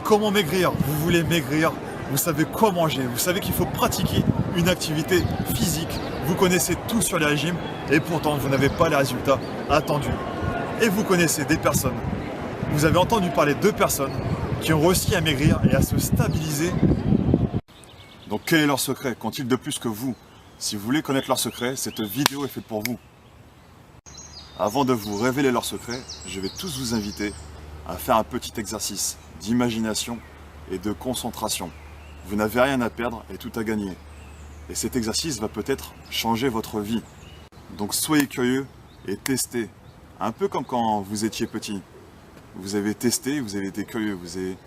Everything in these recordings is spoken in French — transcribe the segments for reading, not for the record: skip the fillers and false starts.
Comment maigrir? Vous voulez maigrir? Vous savez quoi manger? Vous savez qu'il faut pratiquer une activité physique. Vous connaissez tout sur les régimes et pourtant vous n'avez pas les résultats attendus. Et vous connaissez des personnes, vous avez entendu parler de personnes qui ont réussi à maigrir et à se stabiliser. Donc quel est leur secret? Qu'ont-ils de plus que vous? Si vous voulez connaître leur secret, cette vidéo est faite pour vous. Avant de vous révéler leur secret, je vais tous vous inviter à faire un petit exercice d'imagination et de concentration. Vous n'avez rien à perdre et tout à gagner. Et cet exercice va peut-être changer votre vie. Donc soyez curieux et testez. Un peu comme quand vous étiez petit. Vous avez testé, vous avez été curieux, vous avez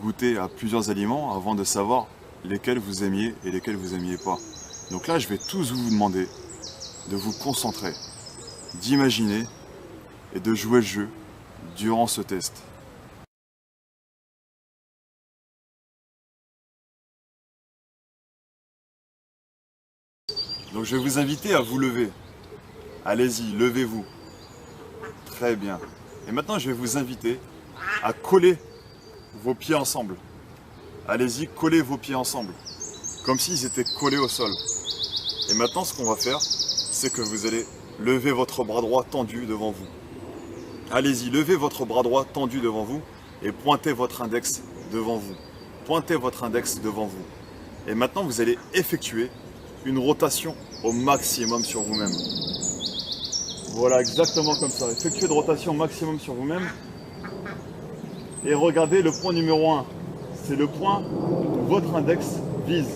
goûté à plusieurs aliments avant de savoir lesquels vous aimiez et lesquels vous n'aimiez pas. Donc là, je vais tous vous demander de vous concentrer, d'imaginer et de jouer le jeu durant ce test. Donc je vais vous inviter à vous lever. Allez-y, levez-vous. Très bien. Et maintenant, je vais vous inviter à coller vos pieds ensemble. Allez-y, collez vos pieds ensemble, comme s'ils étaient collés au sol. Et maintenant, ce qu'on va faire, c'est que vous allez lever votre bras droit tendu devant vous. Allez-y, levez votre bras droit tendu devant vous et pointez votre index devant vous. Pointez votre index devant vous. Et maintenant, vous allez effectuer une rotation au maximum sur vous-même. Voilà, exactement comme ça. Effectuez une rotation maximum sur vous-même. Et regardez le point numéro 1. C'est le point où votre index vise.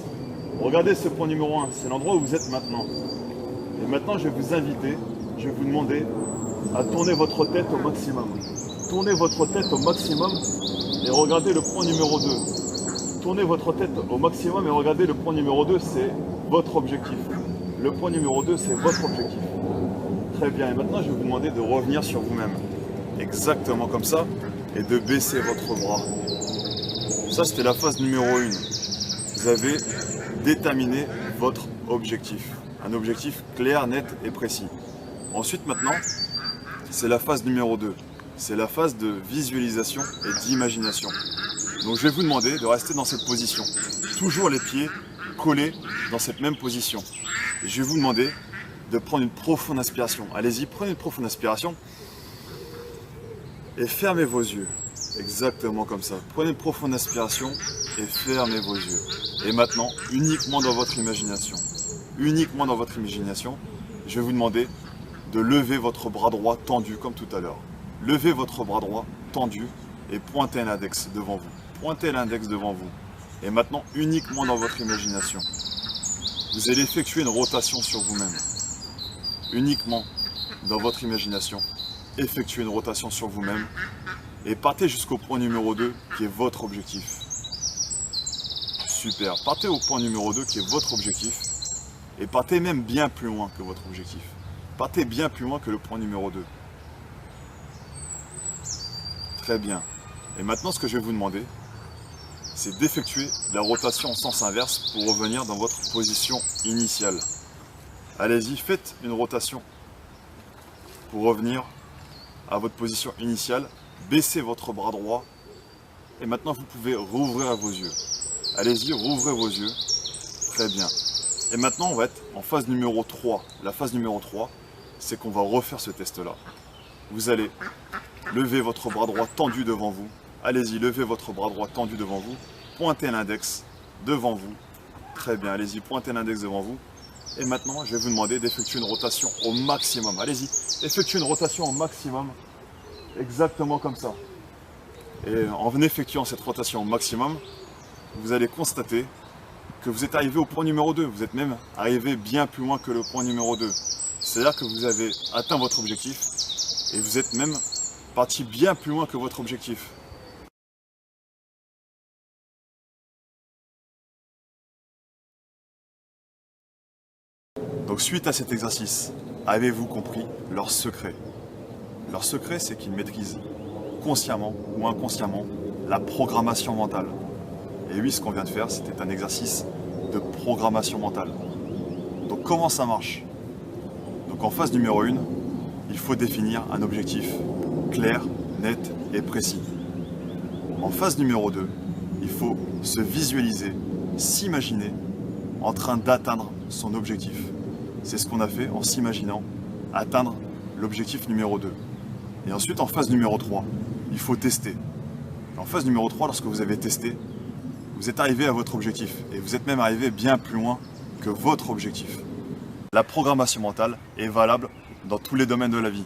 Regardez ce point numéro 1. C'est l'endroit où vous êtes maintenant. Et maintenant, je vais vous inviter, je vais vous demander à tourner votre tête au maximum. Tournez votre tête au maximum et regardez le point numéro 2. Tournez votre tête au maximum et regardez le point numéro 2, c'est votre objectif. Le point numéro 2, c'est votre objectif. Très bien, et maintenant je vais vous demander de revenir sur vous-même. Exactement comme ça, et de baisser votre bras. Ça, c'était la phase numéro 1. Vous avez déterminé votre objectif. Un objectif clair, net et précis. Ensuite, maintenant, c'est la phase numéro 2. C'est la phase de visualisation et d'imagination. Donc je vais vous demander de rester dans cette position. Toujours les pieds collés dans cette même position. Et je vais vous demander de prendre une profonde inspiration. Allez-y, prenez une profonde inspiration. Et fermez vos yeux. Exactement comme ça. Prenez une profonde inspiration et fermez vos yeux. Et maintenant, uniquement dans votre imagination. Uniquement dans votre imagination, je vais vous demander de lever votre bras droit tendu comme tout à l'heure. Levez votre bras droit tendu et pointez l'index devant vous. Pointez l'index devant vous. Et maintenant, uniquement dans votre imagination, vous allez effectuer une rotation sur vous-même. Uniquement dans votre imagination, effectuez une rotation sur vous-même et partez jusqu'au point numéro 2 qui est votre objectif. Super. Partez au point numéro 2 qui est votre objectif et partez même bien plus loin que votre objectif. Partez bien plus loin que le point numéro 2. Très bien. Et maintenant, ce que je vais vous demander, c'est d'effectuer la rotation en sens inverse pour revenir dans votre position initiale. Allez-y, faites une rotation pour revenir à votre position initiale. Baissez votre bras droit et maintenant vous pouvez rouvrir vos yeux. Allez-y, rouvrez vos yeux. Très bien. Et maintenant, on va être en phase numéro 3. La phase numéro 3, c'est qu'on va refaire ce test-là. Vous allez lever votre bras droit tendu devant vous. Allez-y, levez votre bras droit tendu devant vous. Pointez l'index devant vous. Très bien, allez-y, pointez l'index devant vous. Et maintenant, je vais vous demander d'effectuer une rotation au maximum. Allez-y, effectuez une rotation au maximum. Exactement comme ça. Et en effectuant cette rotation au maximum, vous allez constater que vous êtes arrivé au point numéro 2. Vous êtes même arrivé bien plus loin que le point numéro 2. C'est-à-dire que vous avez atteint votre objectif et vous êtes même parti bien plus loin que votre objectif. Donc suite à cet exercice, avez-vous compris leur secret? Leur secret, c'est qu'ils maîtrisent consciemment ou inconsciemment la programmation mentale. Et oui, ce qu'on vient de faire, c'était un exercice de programmation mentale. Donc comment ça marche? Donc en phase numéro 1, il faut définir un objectif clair, net et précis. En phase numéro 2, il faut se visualiser, s'imaginer en train d'atteindre son objectif. C'est ce qu'on a fait en s'imaginant atteindre l'objectif numéro 2. Et ensuite, en phase numéro 3, il faut tester. En phase numéro 3, lorsque vous avez testé, vous êtes arrivé à votre objectif et vous êtes même arrivé bien plus loin que votre objectif. La programmation mentale est valable dans tous les domaines de la vie.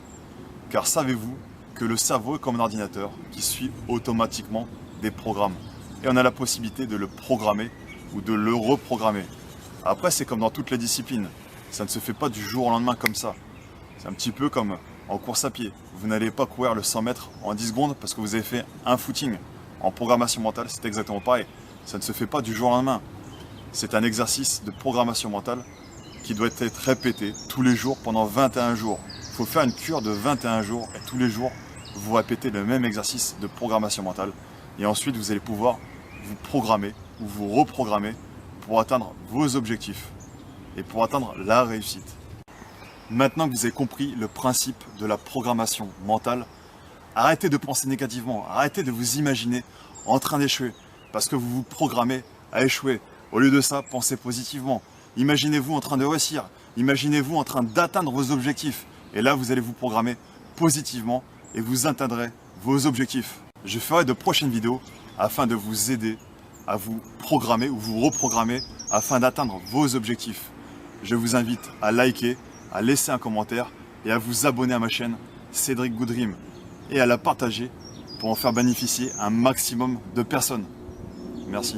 Car savez-vous que le cerveau est comme un ordinateur qui suit automatiquement des programmes. Et on a la possibilité de le programmer ou de le reprogrammer. Après, c'est comme dans toutes les disciplines. Ça ne se fait pas du jour au lendemain comme ça. C'est un petit peu comme en course à pied. Vous n'allez pas courir le 100 mètres en 10 secondes parce que vous avez fait un footing. En programmation mentale, c'est exactement pareil. Ça ne se fait pas du jour au lendemain. C'est un exercice de programmation mentale qui doit être répété tous les jours pendant 21 jours. Il faut faire une cure de 21 jours et tous les jours, vous répétez le même exercice de programmation mentale. Et ensuite, vous allez pouvoir vous programmer ou vous reprogrammer pour atteindre vos objectifs et pour atteindre la réussite. Maintenant que vous avez compris le principe de la programmation mentale, arrêtez de penser négativement, arrêtez de vous imaginer en train d'échouer parce que vous vous programmez à échouer. Au lieu de ça, pensez positivement. Imaginez-vous en train de réussir, imaginez-vous en train d'atteindre vos objectifs. Et là, vous allez vous programmer positivement et vous atteindrez vos objectifs. Je ferai de prochaines vidéos afin de vous aider à vous programmer ou vous reprogrammer afin d'atteindre vos objectifs. Je vous invite à liker, à laisser un commentaire et à vous abonner à ma chaîne Cédric Goodream et à la partager pour en faire bénéficier un maximum de personnes. Merci.